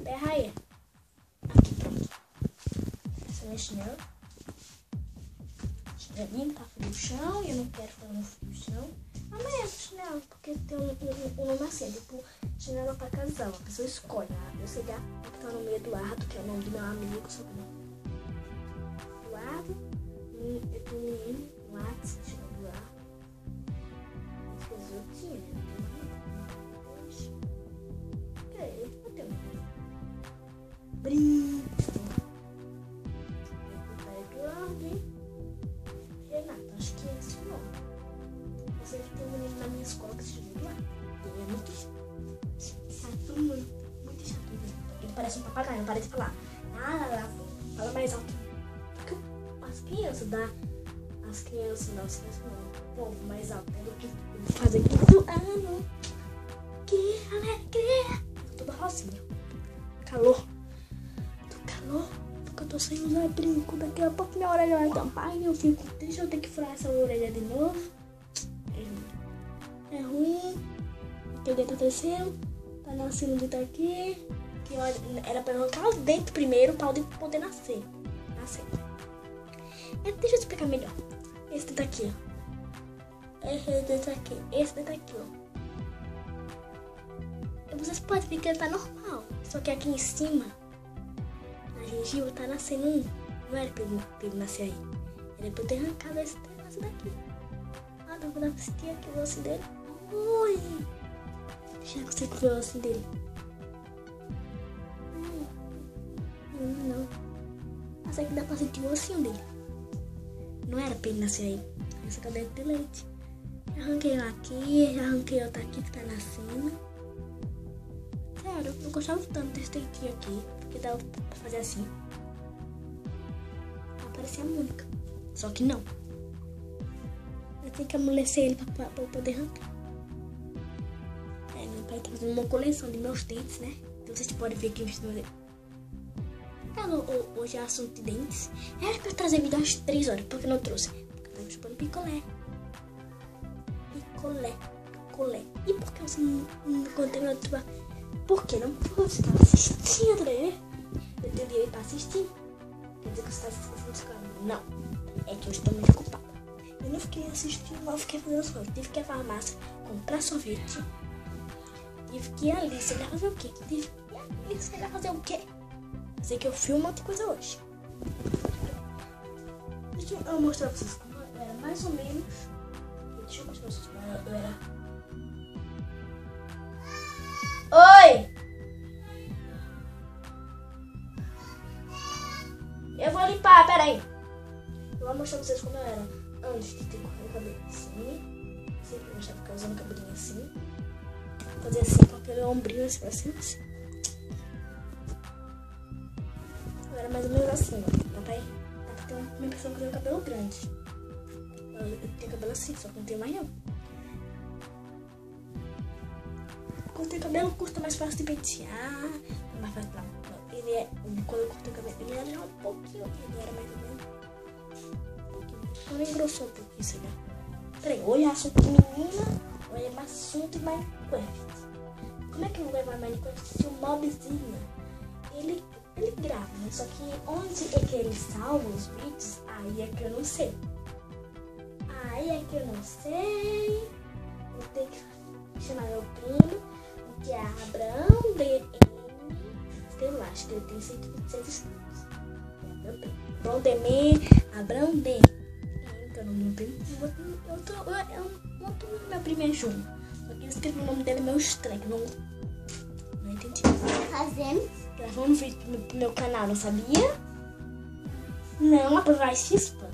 Terra aí. Aqui, pronto. Essa é minha chinela. Chinelinha tá frio no chão e eu não quero ficar no frio no chão. Amanhã essa chinela, porque tem um nome assim, tipo chinela pra casal. A pessoa escolhe, né? Eu sei lá que tá no meio do Eduardo, que é o nome do meu amigo, só que não. Eduardo, eu tenho um menino, Max, que chama Eduardo. Fez o que é? Eu tenho brinco. Renato, acho que é esse o nome. Eu sei que tem um menino na minha escola que se chama Eduardo. Ele é muito chato, muito chato. Ele parece um papagaio, não parece falar. Fala mais alto. Porque as crianças não, o povo mais alto. Ele faz aquilo. Que alegria. Toda rosinha. Calor. Porque eu tô sem usar brinco. Daqui a pouco minha orelha vai tampar e eu fico. Deixa eu ter que furar essa orelha de novo. É ruim. Porque o dedo tá crescendo. Tá nascendo o dedo aqui. Que era pra arrancar os dentes primeiro pra o dedo poder nascer. Deixa eu explicar melhor. Esse dedo aqui, ó. Esse dedo aqui, ó. Vocês podem ver que ele tá normal. Só que aqui em cima, na gengiva, tá nascendo um. Não era pra ele nascer aí. Era pra eu ter arrancado esse negócio daqui. Dá pra assistir aqui o osso dele. Ui! Já consigo ver o osso dele. Não. Mas aqui dá pra sentir o ossinho dele. Não era pra ele nascer aí. Essa cadela de leite. Já arranquei um aqui, já arranquei outra aqui que tá nascendo. Sério, eu gostava tanto desse dentinho aqui. Porque dava pra fazer assim. Parecia a Mônica. Só que não. Eu tenho que amolecer ele pra eu poder arrancar. Meu pai tá fazendo uma coleção de meus dentes, né? Então vocês podem ver aqui o cima dele. Hoje é assunto de dentes. Era pra eu trazer vídeo às 3 horas, porque não trouxe. Porque eu tava chupando picolé. E por que você não contei meu outro? Por que não? Porque você tava assistindo, né? Eu tenho direito pra assistir. Quer dizer que você tá assistindo os caras? Não. É que eu estou muito ocupada. Eu não fiquei assistindo, não fiquei fazendo as coisas. Tive que ir à farmácia comprar sorvete. Tive que ir ali, você vai fazer o quê? Você vai fazer o quê? Sei que eu filmo outra coisa hoje. Deixa eu mostrar pra vocês como eu era mais ou menos. Deixa eu mostrar pra vocês como eu era. Oi! Eu vou limpar, peraí. Eu vou mostrar pra vocês como eu era antes de ter cortado o cabelo assim. Sempre eu achava que eu usando o cabelinho assim. Fazer assim com aquele ombrinho assim. Era mais ou menos assim, ó. Papai tem uma impressão que eu tenho cabelo grande. Eu tenho cabelo assim, só que não tenho mais não. Quando tem cabelo curto é mais fácil de pentear. É mais fácil não. Ele é. Quando eu cortei o cabelo, ele era já um pouquinho. Ele era mais ou menos. Um pouquinho. Quando engrossou um pouquinho, sei lá. Peraí, hoje é assunto de menina, hoje é mais assunto de Minecraft. Como é que eu vou levar Minecraft se o mobzinho? Ele grava, né? Só que onde é que ele salva os vídeos? Aí é que eu não sei. Vou ter que chamar meu primo, que é Abraão DM. Sei lá, acho que ele tem 126 inscritos. Abraão DM. Então o nome do meu primo. Meu primo é Júnior. Só que eu escrevi o nome dele meio estranho. Não entendi. Gravando um vídeo pro meu canal, não sabia? Não, vai chispa.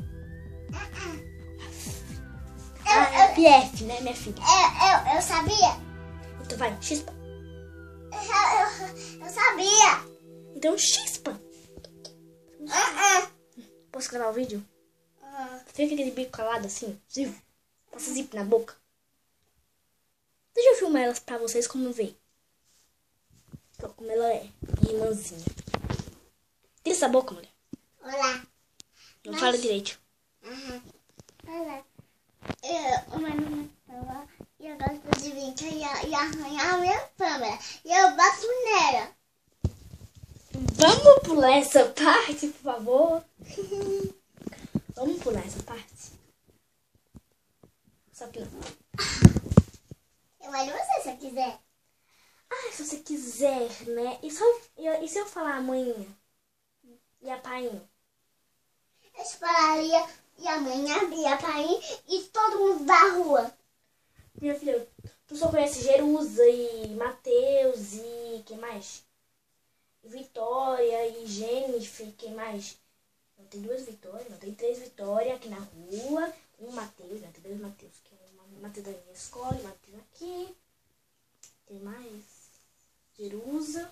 É PF, né, minha filha? Eu sabia. Então vai, chispa. Eu sabia. Então chispa. Posso gravar o vídeo? Fica aquele bico calado assim, zip. Passa zip na boca. Deixa eu filmar elas pra vocês como ver. Como ela é, irmãzinha. Tira essa boca, mulher. Olá. Não fala direito. Olá. Eu gosto de vir e arranhar a minha câmera. E eu bato nela. Vamos pular essa parte, por favor? Vamos pular essa parte? Só que não. Mas você, se eu quiser. Ah, se você quiser, né? E se eu falar amanhã? E a painha? Eu esperaria e amanhã e a painha e todo mundo da rua. Minha filha, tu só conhece Jerusa e Matheus e quem mais? Vitória e Jennifer, quem mais? Não tem 2 Vitórias, não tem 3 Vitórias aqui na rua. Um Matheus, né? Tem 2 Matheus, que é o Matheus da minha escola e o Matheus aqui. Tem mais Jerusa.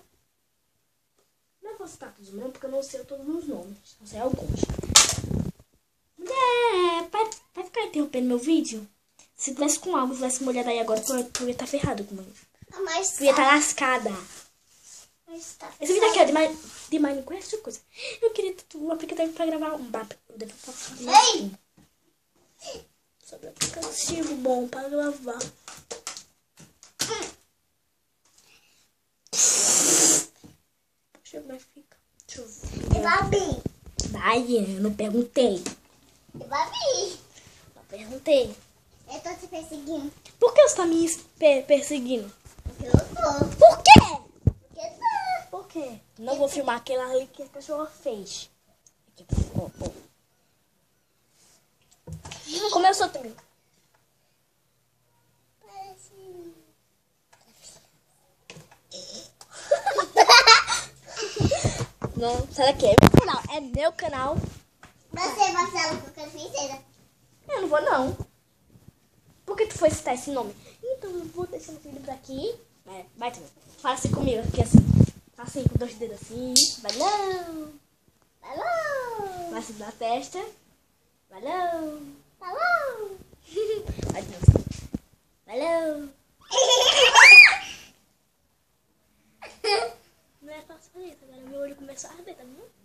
Não vou citar todos os nomes, porque eu não sei todos os nomes. Não sei alguns. Mulher, vai ficar interrompendo meu vídeo? Se tivesse com algo, tivesse uma olhada aí agora, tu ia estar ferrado com mãe. Mas Tu ia estar lascada. tá. Esse vídeo aqui é de Minecraft ou coisa. Eu queria um aplicativo pra gravar um mapa. Ei! Sobre um aplicativo bom pra gravar. Deixa eu ver como é que fica. Deixa eu ver. Eu vou abrir. Vai, eu não perguntei. Eu vou abrir. Não perguntei. Eu tô te perseguindo. Por que você tá me perseguindo? Porque eu tô. Por quê? Porque tá. Por quê? Não vou filmar aquela ali que a cachorra fez. Aqui, ó. Como eu sou também. Parece. Não, sai daqui. É meu canal. É meu canal. Você, Marcelo, com a princesa. Eu não vou, não. Por que tu foi citar esse nome? Então, eu vou deixar esse vídeo por aqui. Vai também. Fala assim comigo, aqui assim. Assim, com 2 dedos assim. Balão. Balão. Vai assim na testa. Balão. Balão. Vai de novo. Balão. Não é fácil fazer isso. Agora meu olho começou a arder, tá vendo?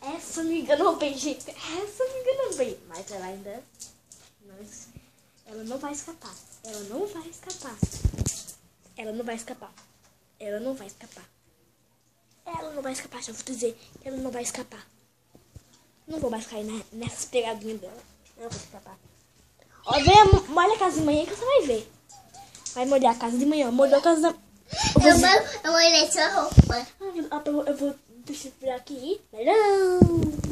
Essa me enganou bem, gente. Essa me enganou bem. Mas ela ainda... Ela não vai escapar. Ela não vai escapar. Ela não vai escapar. Ela não vai escapar. Ela não vai escapar, já vou dizer. Ela não vai escapar. Não vou mais cair nessas pegadinhas dela. Não vou escapar. Ó, molha a casa de manhã que você vai ver. Vai molhar a casa de manhã. Molhou a casa da... Eu molhei sua roupa. Eu vou deixar por aqui. Não.